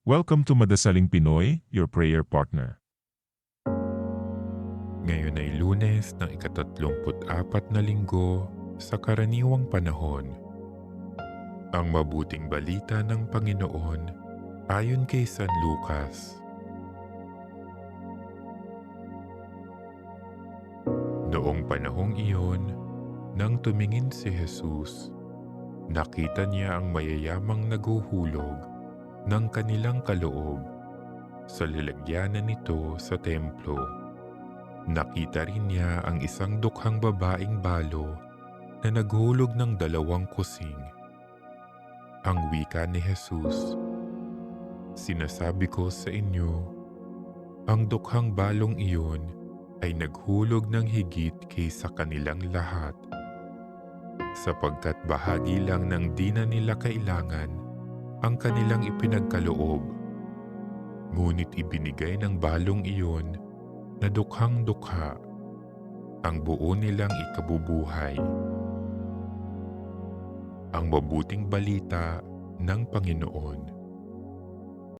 Welcome to Madasaling Pinoy, your prayer partner. Ngayon ay Lunes ng ika-34 na linggo sa karaniwang panahon. Ang mabuting balita ng Panginoon ayon kay San Lucas. Noong panahong iyon, nang tumingin si Jesus, nakita niya ang mayayamang naghuhulog ng kanilang kaloob sa lalagyanan nito sa templo. Nakita rin niya ang isang dukhang babaeng balo na naghulog ng 2 kusing. Ang wika ni Jesus, "Sinasabi ko sa inyo, ang dukhang balong iyon ay naghulog ng higit kaysa kanilang lahat, sapagkat bahagi lang ng di na nila kailangan ang kanilang ipinagkaloob. Ngunit ibinigay ng balong iyon na dukhang-dukha ang buo nilang ikabubuhay." Ang mabuting balita ng Panginoon.